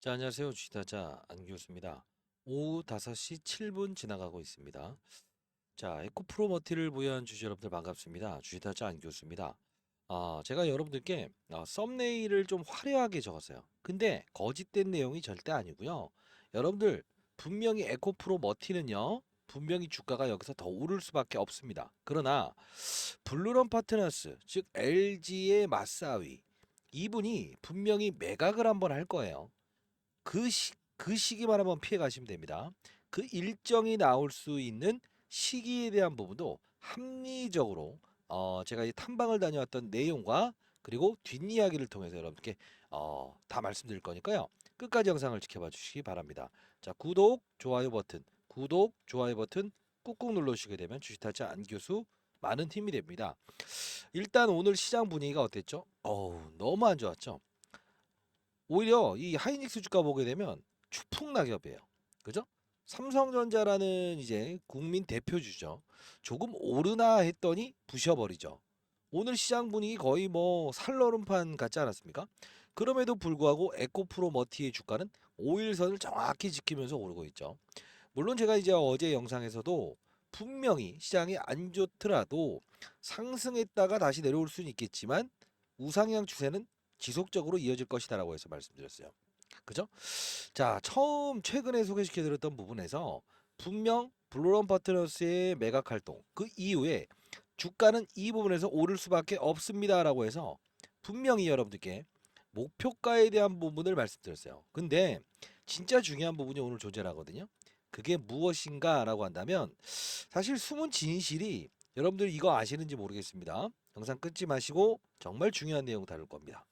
자, 안녕하세요. 주식타자 안교수입니다. 오후 5시 7분 지나가고 있습니다. 자, 에코프로머티를 보유한 주주 여러분들 반갑습니다. 주식타자 안교수입니다. 제가 여러분들께 썸네일을 좀 화려하게 적었어요. 근데 거짓된 내용이 절대 아니고요. 여러분들 분명히 에코프로머티는요. 분명히 주가가 여기서 더 오를 수밖에 없습니다. 그러나 블루런 파트너스, 즉 LG의 맞사위 이분이 분명히 매각을 한번 할 거예요. 그 시기만 한번 피해 가시면 됩니다. 그 일정이 나올 수 있는 시기에 대한 부분도 합리적으로 제가 이 탐방을 다녀왔던 내용과 그리고 뒷이야기를 통해서 여러분께 다 말씀드릴 거니까요. 끝까지 영상을 지켜봐 주시기 바랍니다. 자, 구독, 좋아요 버튼 꾹꾹 눌러주시게 되면 주식타짜 안교수 많은 힘이 됩니다. 일단 오늘 시장 분위기가 어땠죠? 너무 안 좋았죠? 오히려 이 하이닉스 주가 보게 되면 추풍낙엽이에요. 그죠? 삼성전자라는 이제 국민 대표주죠. 조금 오르나 했더니 부셔버리죠. 오늘 시장 분위기 거의 뭐 살얼음판 같지 않았습니까? 그럼에도 불구하고 에코프로머티의 주가는 5일선을 정확히 지키면서 오르고 있죠. 물론 제가 이제 어제 영상에서도 분명히 시장이 안 좋더라도 상승했다가 다시 내려올 수는 있겠지만 우상향 추세는 지속적으로 이어질 것이다라고 해서 말씀드렸어요. 그죠? 자, 최근에 소개시켜 드렸던 부분에서 분명 블루런 파트너스의 매각 활동 그 이후에 주가는 이 부분에서 오를 수밖에 없습니다라고 해서 분명히 여러분들께 목표가에 대한 부분을 말씀드렸어요. 근데 진짜 중요한 부분이 오늘 존재하거든요. 그게 무엇인가라고 한다면 사실 숨은 진실이 여러분들 이거 아시는지 모르겠습니다. 영상 끊지 마시고 정말 중요한 내용 다룰 겁니다.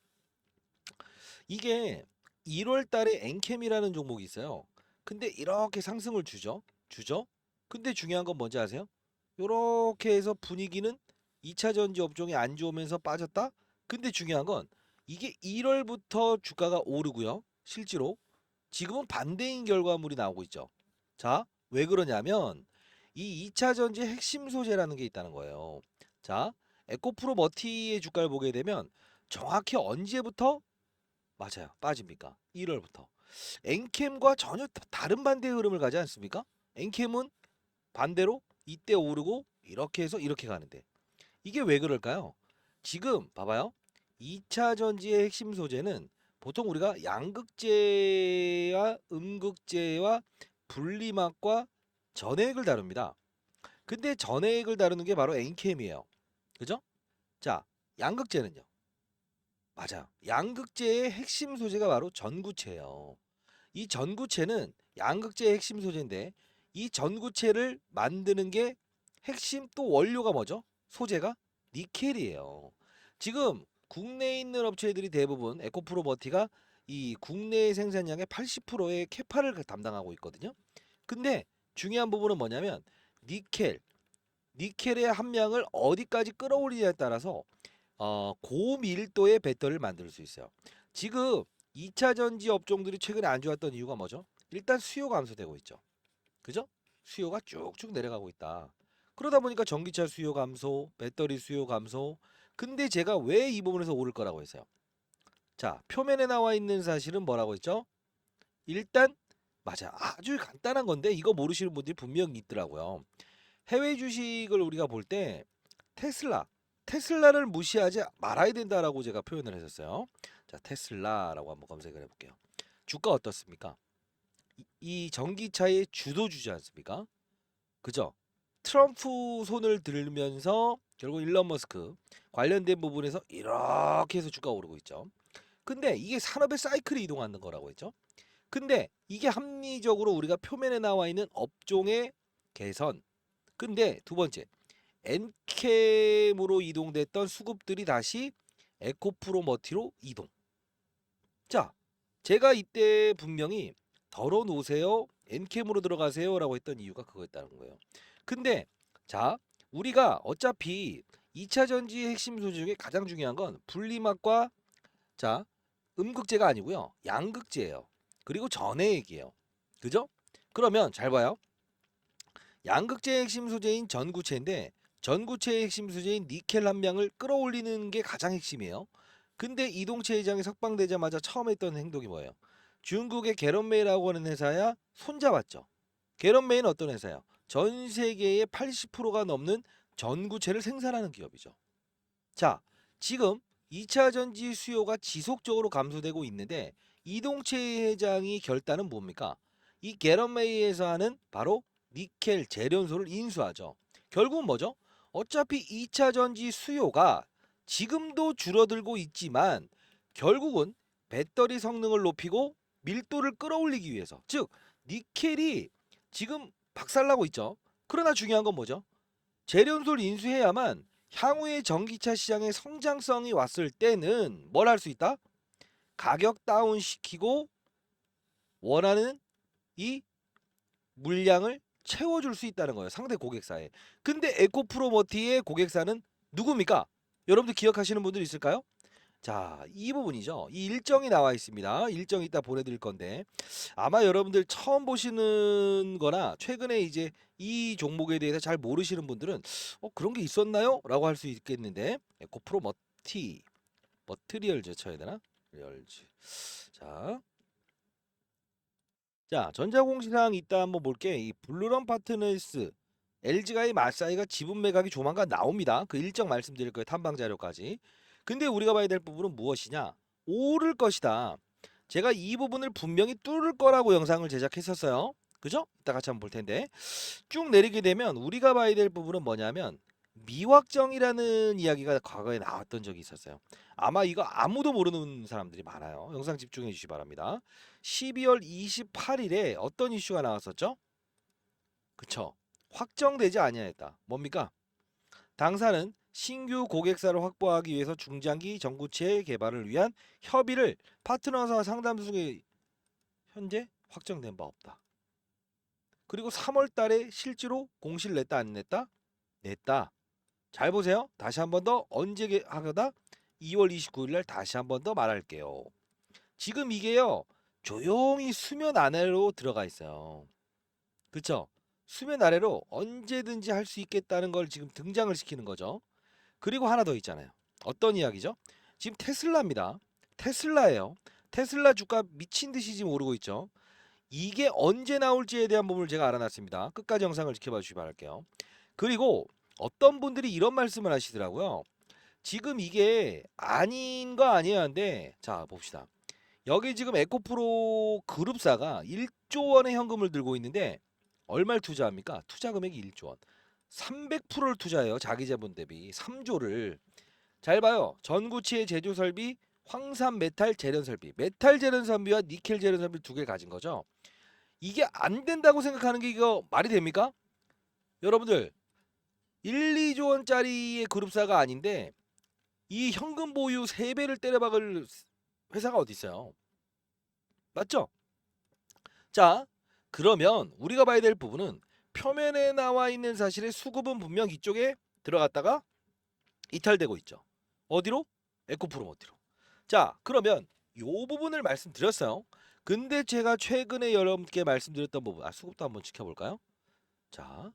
이게 1월 달에 엔캠이라는 종목이 있어요. 근데 이렇게 상승을 주죠. 근데 중요한 건 뭔지 아세요? 요렇게 해서 분위기는 2차 전지 업종이 안 좋으면서 빠졌다? 근데 중요한 건 이게 1월부터 주가가 오르고요. 실제로 지금은 반대인 결과물이 나오고 있죠. 자, 왜 그러냐면 이 2차 전지 핵심 소재라는 게 있다는 거예요. 자, 에코프로 머티의 주가를 보게 되면 정확히 언제부터 맞아요. 빠집니까? 1월부터. 엔캠과 전혀 다른 반대의 흐름을 가지 않습니까? 엔캠은 반대로 이때 오르고 이렇게 해서 이렇게 가는데 이게 왜 그럴까요? 지금 봐봐요. 2차 전지의 핵심 소재는 보통 우리가 양극재와 음극재와 분리막과 전해액을 다룹니다. 근데 전해액을 다루는 게 바로 엔캠이에요. 그죠? 자, 양극재는요. 맞아요. 양극재의 핵심 소재가 바로 전구체예요. 이 전구체는 양극재의 핵심 소재인데 이 전구체를 만드는 게 핵심 또 원료가 뭐죠? 소재가 니켈이에요. 지금 국내에 있는 업체들이 대부분 에코프로버티가 이 국내 생산량의 80%의 캐파를 담당하고 있거든요. 근데 중요한 부분은 뭐냐면 니켈, 니켈의 함량을 어디까지 끌어올리냐에 따라서 고밀도의 배터리를 만들 수 있어요. 지금 2차 전지 업종들이 최근에 안 좋았던 이유가 뭐죠? 일단 수요 감소되고 있죠. 그죠? 수요가 쭉쭉 내려가고 있다. 그러다 보니까 전기차 수요 감소, 배터리 수요 감소. 근데 제가 왜 이 부분에서 오를 거라고 했어요? 자, 표면에 나와 있는 사실은 뭐라고 했죠? 일단 맞아. 아주 간단한 건데 이거 모르시는 분들이 분명히 있더라고요. 해외 주식을 우리가 볼 때 테슬라, 테슬라를 무시하지 말아야 된다라고 제가 표현을 했었어요. 자, 테슬라라고 한번 검색을 해볼게요. 주가 어떻습니까? 이 전기차의 주도주지 않습니까? 그죠? 트럼프 손을 들면서 결국 일론 머스크 관련된 부분에서 이렇게 해서 주가 오르고 있죠. 근데 이게 산업의 사이클이 이동하는 거라고 했죠. 근데 이게 합리적으로 우리가 표면에 나와 있는 업종의 개선. 근데 두 번째, 엔캠으로 이동됐던 수급들이 다시 에코프로머티로 이동. 자, 제가 이때 분명히 덜어놓으세요. 엔캠으로 들어가세요라고 했던 이유가 그거였다는 거예요. 근데 자, 우리가 어차피 2차 전지 핵심 소재 중에 가장 중요한 건 분리막과 자, 음극재가 아니고요. 양극재예요. 그리고 전해액이에요. 그죠? 그러면 잘 봐요. 양극재의 핵심 소재인 전구체인데 전구체의 핵심 소재인 니켈 함량을 끌어올리는 게 가장 핵심이에요. 근데 이동체 회장이 석방되자마자 처음 했던 행동이 뭐예요? 중국의 게런메이라고 하는 회사야 손잡았죠. 게런메이는 어떤 회사예요? 전 세계의 80%가 넘는 전구체를 생산하는 기업이죠. 자, 지금 2차 전지 수요가 지속적으로 감소되고 있는데 이동채 회장이 결단은 뭡니까? 이 게런메이에서 하는 바로 니켈 재련소를 인수하죠. 결국은 뭐죠? 어차피 2차 전지 수요가 지금도 줄어들고 있지만 결국은 배터리 성능을 높이고 밀도를 끌어올리기 위해서, 즉 니켈이 지금 박살나고 있죠. 그러나 중요한 건 뭐죠? 재련소를 인수해야만 향후의 전기차 시장의 성장성이 왔을 때는 뭘 할 수 있다? 가격 다운시키고 원하는 이 물량을 채워줄 수 있다는 거예요. 상대 고객사에. 근데 에코프로머티의 고객사는 누굽니까? 여러분들 기억하시는 분들 있을까요? 자, 이 부분이죠. 이 일정이 나와 있습니다. 일정 이따 보내드릴 건데 아마 여러분들 처음 보시는 거나 최근에 이제 이 종목에 대해서 잘 모르시는 분들은 그런 게 있었나요? 라고 할 수 있겠는데 에코프로머티 머트리얼즈 쳐야 되나? 리얼즈. 자, 전자공시상 이따 한번 볼게. 이 블루런 파트너스 LG가의 마사이가 지분 매각이 조만간 나옵니다. 그 일정 말씀드릴 거예요. 탐방 자료까지. 근데 우리가 봐야 될 부분은 무엇이냐? 오를 것이다. 제가 이 부분을 분명히 뚫을 거라고 영상을 제작했었어요. 그죠? 이따 같이 한번 볼 텐데 쭉 내리게 되면 우리가 봐야 될 부분은 뭐냐면 미확정이라는 이야기가 과거에 나왔던 적이 있었어요. 아마 이거 아무도 모르는 사람들이 많아요. 영상 집중해 주시기 바랍니다. 12월 28일에 어떤 이슈가 나왔었죠? 그쵸? 확정되지 아니하였다. 뭡니까? 당사는 신규 고객사를 확보하기 위해서 중장기 전구체 개발을 위한 협의를 파트너사 상담 중에 현재 확정된 바 없다. 그리고 3월 달에 실제로 공시를 냈다 안 냈다? 냈다. 잘 보세요. 다시 한 번 더 언제 하거다? 2월 29일 날 다시 한 번 더 말할게요. 지금 이게요. 조용히 수면 아래로 들어가 있어요. 그쵸? 수면 아래로 언제든지 할 수 있겠다는 걸 지금 등장을 시키는 거죠. 그리고 하나 더 있잖아요. 어떤 이야기죠? 지금 테슬라입니다. 테슬라예요. 테슬라 주가 미친 듯이 지금 오르고 있죠. 이게 언제 나올지에 대한 부분을 제가 알아놨습니다. 끝까지 영상을 지켜봐 주시기 바랄게요. 그리고 어떤 분들이 이런 말씀을 하시더라고요. 지금 이게 아닌 거 아니에요 한데 자 봅시다. 여기 지금 에코프로 그룹사가 1조 원의 현금을 들고 있는데 얼마를 투자합니까? 투자 금액이 1조 원. 300%를 투자해요. 자기 자본 대비 3조를. 잘 봐요. 전구치의 제조 설비, 황산 메탈 재련 설비, 메탈 재련 설비와 니켈 재련 설비 두 개 가진 거죠. 이게 안 된다고 생각하는 게 이거 말이 됩니까? 여러분들 1, 2조 원짜리의 그룹사가 아닌데 이 현금 보유 3배를 때려박을 회사가 어디 있어요? 맞죠? 자, 그러면 우리가 봐야 될 부분은 표면에 나와 있는 사실의 수급은 분명 이쪽에 들어갔다가 이탈되고 있죠. 어디로? 에코프로머티로. 자, 그러면 요 부분을 말씀드렸어요. 근데 제가 최근에 여러분께 말씀드렸던 부분, 수급도 한번 지켜볼까요? 자,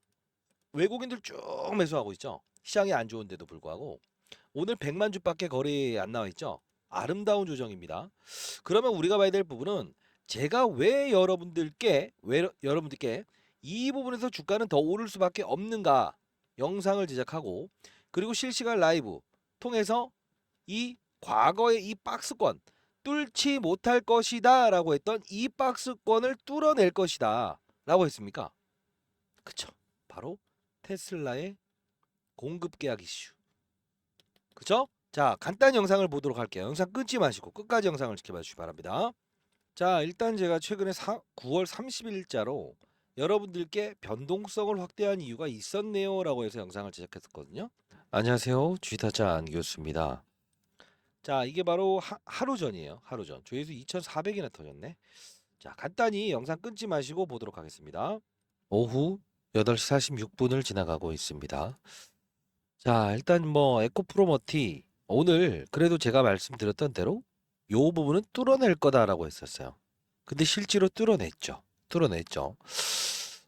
외국인들 쭉 매수하고 있죠. 시장이 안 좋은데도 불구하고 오늘 100만 주밖에 거래에 안 나와 있죠. 아름다운 조정입니다. 그러면 우리가 봐야 될 부분은 제가 왜 여러분들께 이 부분에서 주가는 더 오를 수밖에 없는가 영상을 제작하고 그리고 실시간 라이브 통해서 이 과거의 이 박스권 뚫지 못할 것이다 라고 했던 이 박스권을 뚫어낼 것이다 라고 했습니까? 그쵸? 바로 테슬라의 공급 계약 이슈. 그쵸? 자, 간단히 영상을 보도록 할게요. 영상 끊지 마시고 끝까지 영상을 지켜봐 주시기 바랍니다. 자, 일단 제가 최근에 9월 30일자로 여러분들께 변동성을 확대한 이유가 있었네요 라고 해서 영상을 제작했었거든요. 안녕하세요. 주식타짜 안교수입니다. 자, 이게 바로 하루 전이에요. 하루 전. 조회수 2,400이나 터졌네. 자, 간단히 영상 끊지 마시고 보도록 하겠습니다. 오후 8시 46분을 지나가고 있습니다. 자, 일단 뭐 에코프로머티 오늘 그래도 제가 말씀드렸던 대로 요 부분은 뚫어낼 거다라고 했었어요. 근데 실제로 뚫어냈죠. 뚫어냈죠.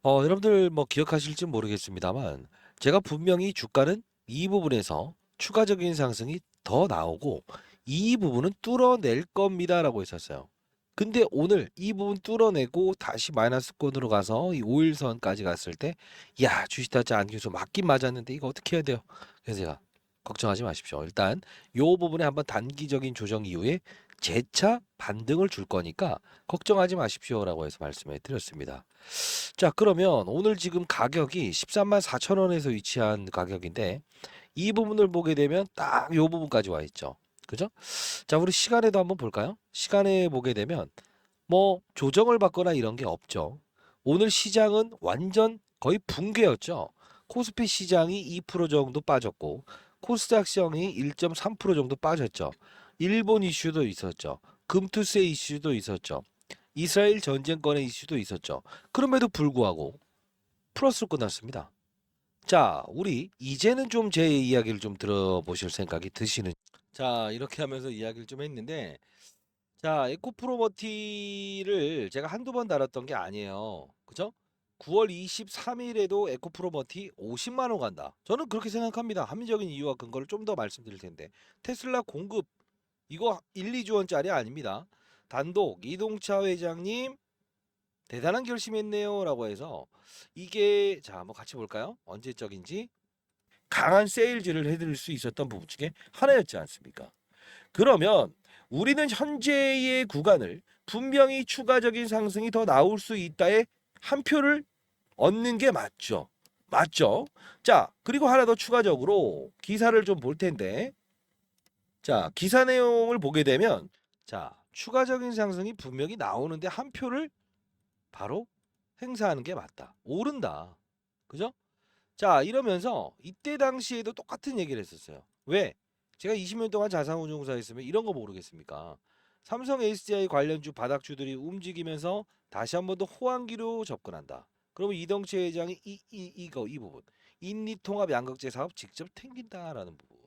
여러분들 뭐 기억하실지 모르겠습니다만 제가 분명히 주가는 이 부분에서 추가적인 상승이 더 나오고 이 부분은 뚫어낼 겁니다라고 했었어요. 근데 오늘 이 부분 뚫어내고 다시 마이너스권으로 가서 이 5일선까지 갔을 때, 야, 주식타짜 안기수 맞긴 맞았는데 이거 어떻게 해야 돼요? 그래서 제가 걱정하지 마십시오. 일단 요 부분에 한번 단기적인 조정 이후에 재차 반등을 줄 거니까 걱정하지 마십시오라고 해서 말씀해 드렸습니다. 자, 그러면 오늘 지금 가격이 13만 4천 원에서 위치한 가격인데 이 부분을 보게 되면 딱 요 부분까지 와 있죠. 그죠? 자, 우리 시간에도 한번 볼까요? 시간에 보게 되면 뭐 조정을 받거나 이런 게 없죠. 오늘 시장은 완전 거의 붕괴였죠. 코스피 시장이 2% 정도 빠졌고 코스닥 시장이 1.3% 정도 빠졌죠. 일본 이슈도 있었죠. 금투세 이슈도 있었죠. 이스라엘 전쟁권의 이슈도 있었죠. 그럼에도 불구하고 플러스로 끝났습니다. 자, 우리 이제는 좀 제 이야기를 좀 들어보실 생각이 드시는. 자, 이렇게 하면서 이야기를 좀 했는데, 자, 에코프로머티를 제가 한두 번 다뤘던 게 아니에요. 그죠? 9월 23일에도 에코프로머티 50만 원 간다. 저는 그렇게 생각합니다. 합리적인 이유와 근거를 좀 더 말씀드릴 텐데. 테슬라 공급 이거 1, 2조 원짜리 아닙니다. 단독 이동차 회장님 대단한 결심했네요라고 해서 이게 자, 한번 같이 볼까요? 언제적인지 강한 세일즈를 해드릴 수 있었던 부분 중에 하나였지 않습니까? 그러면 우리는 현재의 구간을 분명히 추가적인 상승이 더 나올 수 있다에 한 표를 얻는 게 맞죠. 맞죠? 자, 그리고 하나 더 추가적으로 기사를 좀 볼 텐데, 자, 기사 내용을 보게 되면, 자, 추가적인 상승이 분명히 나오는데 한 표를 바로 행사하는 게 맞다. 오른다. 그죠? 자, 이러면서 이때 당시에도 똑같은 얘기를 했었어요. 왜? 제가 20년 동안 자산운용사 했으면 이런 거 모르겠습니까? 삼성 SDI 관련주 바닥주들이 움직이면서 다시 한 번 더 호황기로 접근한다. 그러면 이동채 회장이 이 부분 인리통합 양극재 사업 직접 탱긴다라는 부분.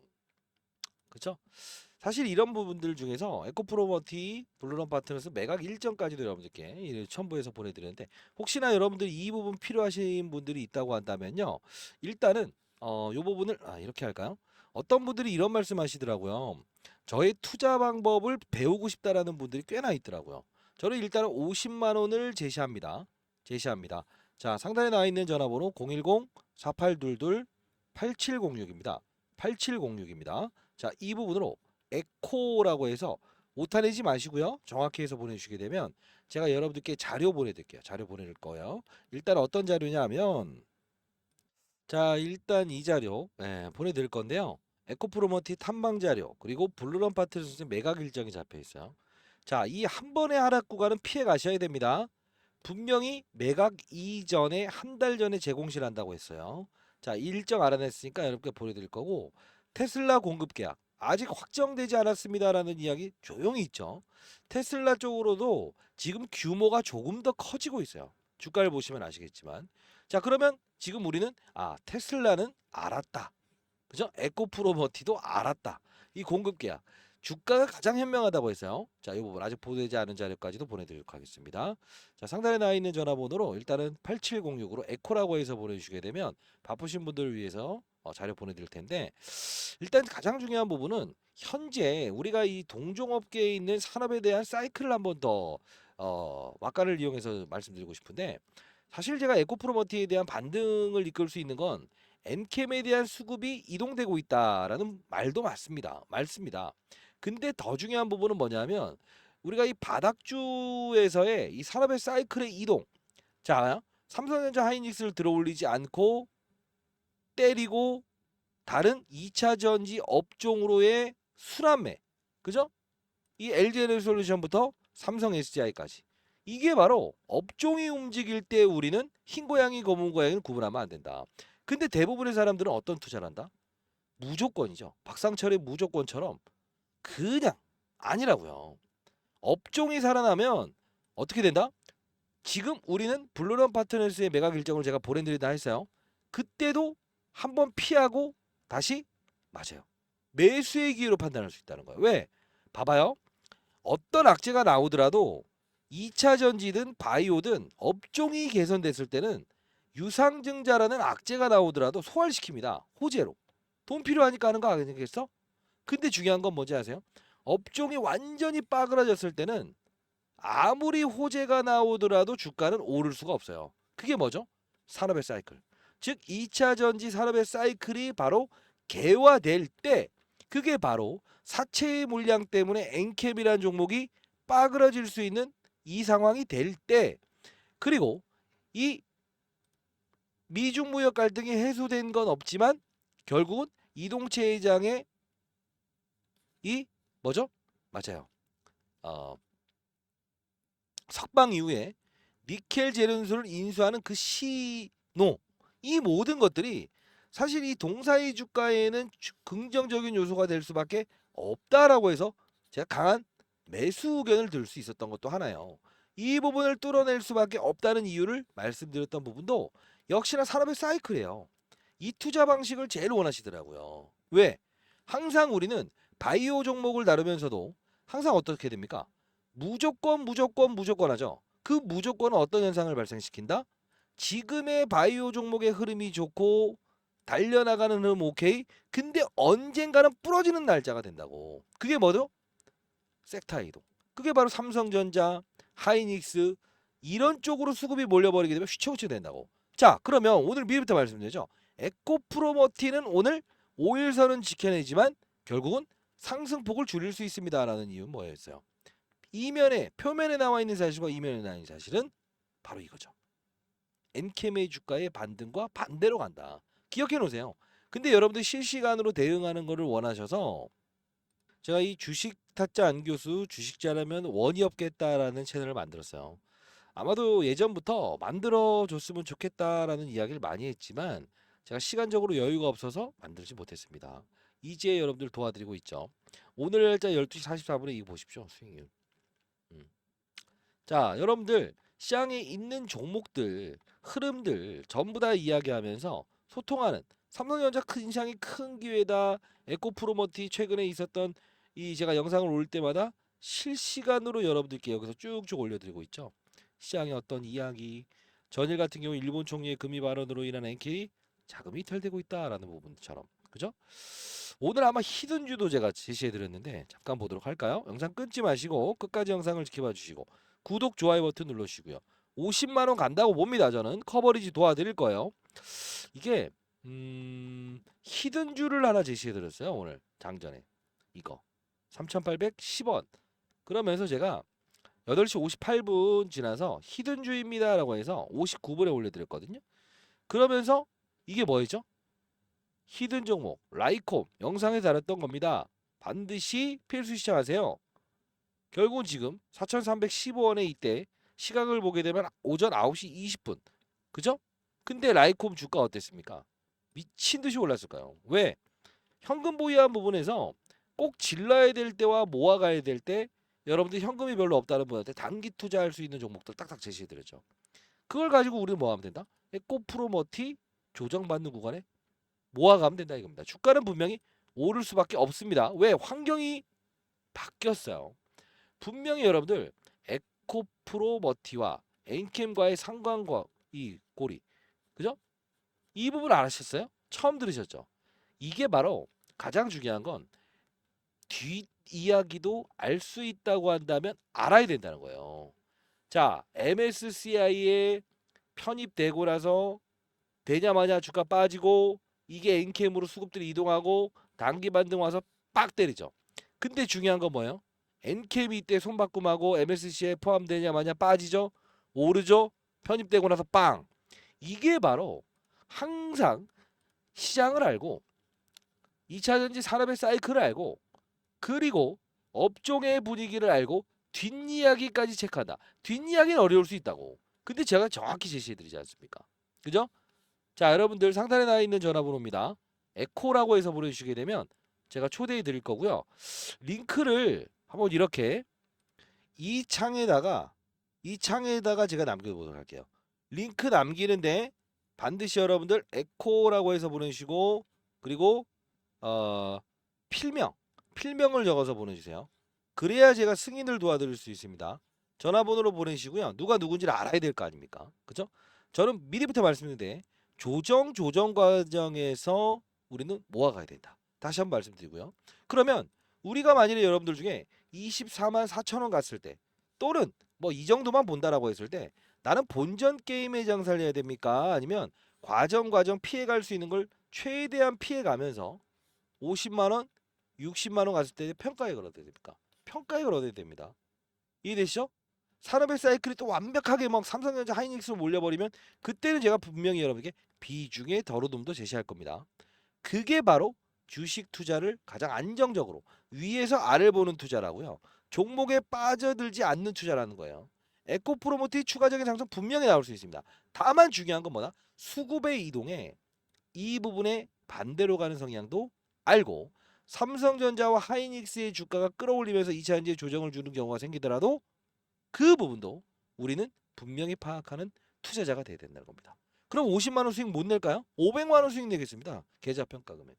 그렇죠? 사실 이런 부분들 중에서 에코프로머티, 블루런 파트너스 매각 일정까지도 여러분들께 첨부해서 보내드렸는데 혹시나 여러분들이 이 부분 필요하신 분들이 있다고 한다면요. 일단은 요 부분을 이렇게 할까요? 어떤 분들이 이런 말씀하시더라고요. 저의 투자 방법을 배우고 싶다라는 분들이 꽤나 있더라고요. 저는 일단은 50만 원을 제시합니다. 자, 상단에 나와 있는 전화번호 010-4822-8706입니다. 8706입니다. 자, 이 부분으로 에코라고 해서 오타 내지 마시고요. 정확히 해서 보내주시게 되면 제가 여러분들께 자료 보내드릴게요. 자료 보내줄 거예요. 일단 어떤 자료냐 하면 자, 일단 이 자료 보내드릴 건데요. 에코프로머티 탐방 자료 그리고 블루런 파트너스 매각 일정이 잡혀 있어요. 자, 이 한 번의 하락 구간은 피해 가셔야 됩니다. 분명히 매각 이전에 한 달 전에 제공실한다고 했어요. 자, 일정 알아냈으니까 여러분께 보내드릴 거고 테슬라 공급 계약 아직 확정되지 않았습니다라는 이야기 조용히 있죠. 테슬라 쪽으로도 지금 규모가 조금 더 커지고 있어요. 주가를 보시면 아시겠지만 자, 그러면 지금 우리는 테슬라는 알았다. 그죠? 에코프로머티도 알았다. 이 공급 계약 주가가 가장 현명하다고 했어요. 자, 이 부분 아직 보도되지 않은 자료까지도 보내드리도록 하겠습니다. 자, 상단에 나와 있는 전화번호로 일단은 8706으로 에코라고 해서 보내주시게 되면 바쁘신 분들을 위해서 자료 보내드릴 텐데 일단 가장 중요한 부분은 현재 우리가 이 동종업계에 있는 산업에 대한 사이클을 한번 더 막간을 이용해서 말씀드리고 싶은데 사실 제가 에코프로머티에 대한 반등을 이끌 수 있는 건 엔캠에 대한 수급이 이동되고 있다라는 말도 맞습니다. 근데 더 중요한 부분은 뭐냐면 우리가 이 바닥주에서의 이 산업의 사이클의 이동. 자, 삼성전자 하이닉스를 들어올리지 않고 때리고 다른 2차 전지 업종으로의 순환매. 그죠? 이 LG에너지솔루션부터 삼성 SDI까지. 이게 바로 업종이 움직일 때 우리는 흰 고양이 검은 고양이를 구분하면 안 된다. 근데 대부분의 사람들은 어떤 투자를 한다? 무조건이죠. 박상철의 무조건처럼 그냥 아니라고요. 업종이 살아나면 어떻게 된다? 지금 우리는 블루런 파트너스의 매각 일정을 제가 보내드리다 했어요. 그때도 한번 피하고 다시 맞아요. 매수의 기회로 판단할 수 있다는 거예요. 왜? 봐봐요. 어떤 악재가 나오더라도 2차 전지든 바이오든 업종이 개선됐을 때는 유상증자라는 악재가 나오더라도 소화시킵니다. 호재로. 돈 필요하니까 하는 거 아니겠어? 근데 중요한 건 뭔지 아세요? 업종이 완전히 빠그라졌을 때는 아무리 호재가 나오더라도 주가는 오를 수가 없어요. 그게 뭐죠? 산업의 사이클. 즉 2차 전지 산업의 사이클이 바로 개화될 때 그게 바로 사채의 물량 때문에 엔캠이라는 종목이 빠그러질 수 있는 이 상황이 될 때 그리고 이 미중 무역 갈등이 해소된 건 없지만 결국은 이동채 회장의 이 뭐죠? 맞아요. 어, 석방 이후에 니켈 제련소를 인수하는 그 신호 이 모든 것들이 사실 이 동사의 주가에는 긍정적인 요소가 될 수밖에 없다라고 해서 제가 강한 매수 의견을 들 수 있었던 것도 하나요. 이 부분을 뚫어낼 수밖에 없다는 이유를 말씀드렸던 부분도 역시나 산업의 사이클이에요. 이 투자 방식을 제일 원하시더라고요. 왜? 항상 우리는 바이오 종목을 다루면서도 항상 어떻게 됩니까? 무조건 하죠. 그 무조건은 어떤 현상을 발생시킨다? 지금의 바이오 종목의 흐름이 좋고 달려나가는 흐름 오케이. 근데 언젠가는 부러지는 날짜가 된다고. 그게 뭐죠? 섹터 이동. 그게 바로 삼성전자, 하이닉스 이런 쪽으로 수급이 몰려버리게 되면 휘청휘청 된다고. 자, 그러면 오늘 미리부터 말씀드리죠. 에코프로머티는 오늘 5일선은 지켜내지만 결국은 상승폭을 줄일 수 있습니다라는 이유는 뭐였어요? 이면에 표면에 나와 있는 사실과 이면에 나와 있는 사실은 바로 이거죠. 엔캠의 주가의 반등과 반대로 간다. 기억해 놓으세요. 근데 여러분들 실시간으로 대응하는 것을 원하셔서 제가 이 주식 타짜 안 교수 주식 잘하면 원이 없겠다라는 채널을 만들었어요. 아마도 예전부터 만들어 줬으면 좋겠다라는 이야기를 많이 했지만 제가 시간적으로 여유가 없어서 만들지 못했습니다. 이제 여러분들 도와드리고 있죠. 오늘 날짜 12시 44분에 이거 보십시오. 수익률. 자, 여러분들 시장에 있는 종목들, 흐름들 전부 다 이야기하면서 소통하는 삼성전자 큰 인상이 큰 기회다. 에코프로머티 최근에 있었던 이 제가 영상을 올 때마다 실시간으로 여러분들께 여기서 쭉쭉 올려드리고 있죠. 시장의 어떤 이야기, 전일 같은 경우 일본 총리의 금리 발언으로 인한 엔킬이 자금이 이탈되고 있다라는 부분처럼, 그죠? 오늘 아마 히든주도 제가 제시해드렸는데 잠깐 보도록 할까요? 영상 끊지 마시고 끝까지 영상을 지켜봐 주시고 구독, 좋아요 버튼 눌러주시고요. 50만원 간다고 봅니다. 저는 커버리지 도와드릴 거예요. 이게 히든주를 하나 제시해드렸어요. 오늘 장전에 이거 3,810원 그러면서 제가 8시 58분 지나서 히든주입니다 라고 해서 59분에 올려드렸거든요. 그러면서 이게 뭐였죠? 히든 종목 라이콤 영상에 다뤘던 겁니다. 반드시 필수 시청하세요. 결국은 지금 4,315원에 이때 시각을 보게 되면 오전 9시 20분. 그죠? 근데 라이콤 주가 어땠습니까? 미친 듯이 올랐을까요? 왜? 현금 보유한 부분에서 꼭 질러야 될 때와 모아가야 될 때 여러분들 현금이 별로 없다는 분한테 단기 투자할 수 있는 종목들 딱딱 제시해드렸죠. 그걸 가지고 우리는 뭐 하면 된다? 에코프로머티 조정받는 구간에 모아가면 된다 이겁니다. 주가는 분명히 오를 수밖에 없습니다. 왜? 환경이 바뀌었어요. 분명히 여러분들 에코프로머티와 엔캠과의 상관과 이 고리 그죠? 이 부분 알았셨어요? 처음 들으셨죠? 이게 바로 가장 중요한 건 뒷이야기도 알 수 있다고 한다면 알아야 된다는 거예요. 자, MSCI에 편입되고 나서 되냐마냐 주가 빠지고 이게 엔캠으로 수급들이 이동하고 단기 반등 와서 빡 때리죠. 근데 중요한 건 뭐예요? 엔캠이 이때 손바꿈하고 MSCI에 포함되냐 마냐 빠지죠. 오르죠. 편입되고 나서 빵. 이게 바로 항상 시장을 알고 2차전지 산업의 사이클을 알고 그리고 업종의 분위기를 알고 뒷이야기까지 체크한다. 뒷이야기는 어려울 수 있다고. 근데 제가 정확히 제시해드리지 않습니까? 그죠? 자, 여러분들 상단에 나와 있는 전화번호입니다. 에코라고 해서 보내주시게 되면 제가 초대해 드릴 거고요. 링크를 한번 이렇게 이 창에다가 제가 남겨보도록 할게요. 링크 남기는데 반드시 여러분들 에코라고 해서 보내주시고 그리고 필명을 적어서 보내주세요. 그래야 제가 승인을 도와드릴 수 있습니다. 전화번호로 보내시고요. 누가 누군지를 알아야 될 거 아닙니까? 그죠? 저는 미리부터 말씀드리는데 조정 과정에서 우리는 모아가야 된다. 다시 한번 말씀드리고요. 그러면 우리가 만일에 여러분들 중에 24만 4천 원 갔을 때 또는 뭐 이 정도만 본다라고 했을 때 나는 본전 게임에 장사를 해야 됩니까? 아니면 과정 피해갈 수 있는 걸 최대한 피해가면서 50만 원, 60만 원 갔을 때 평가액을 얻어야 됩니까? 평가액을 얻어야 됩니다. 이해되시죠? 산업의 사이클이 또 완벽하게 막 삼성전자 하이닉스로 몰려버리면 그때는 제가 분명히 여러분에게 비중의 더러움도 제시할 겁니다. 그게 바로 주식 투자를 가장 안정적으로 위에서 아래를 보는 투자라고요. 종목에 빠져들지 않는 투자라는 거예요. 에코프로모트의 추가적인 상승 분명히 나올 수 있습니다. 다만 중요한 건 뭐다? 수급의 이동에 이 부분에 반대로 가는 성향도 알고 삼성전자와 하이닉스의 주가가 끌어올리면서 2차 전지에 조정을 주는 경우가 생기더라도 그 부분도 우리는 분명히 파악하는 투자자가 돼야 된다는 겁니다. 그럼 50만 원 수익 못 낼까요? 500만 원 수익 내겠습니다. 계좌 평가 금액은.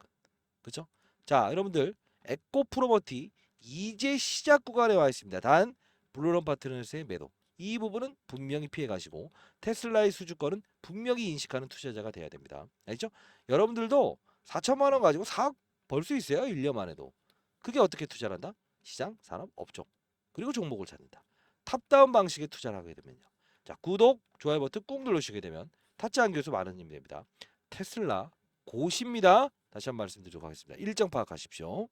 그렇죠? 자, 여러분들 에코 프로머티 이제 시작 구간에 와 있습니다. 단 블루런 파트너스의 매도. 이 부분은 분명히 피해 가시고 테슬라의 수주권은 분명히 인식하는 투자자가 돼야 됩니다. 알죠? 여러분들도 4천만 원 가지고 4억 벌 수 있어요. 1년 만에도. 그게 어떻게 투자를 한다? 시장, 산업, 업종. 그리고 종목을 찾는다. 탑다운 방식의 투자를 하게 되면요. 자, 구독, 좋아요 버튼 꾹 누르시게 되면 타짜한 교수 많은 힘이 됩니다. 테슬라 고십니다. 다시 한번 말씀드리도록 하겠습니다. 일정 파악하십시오.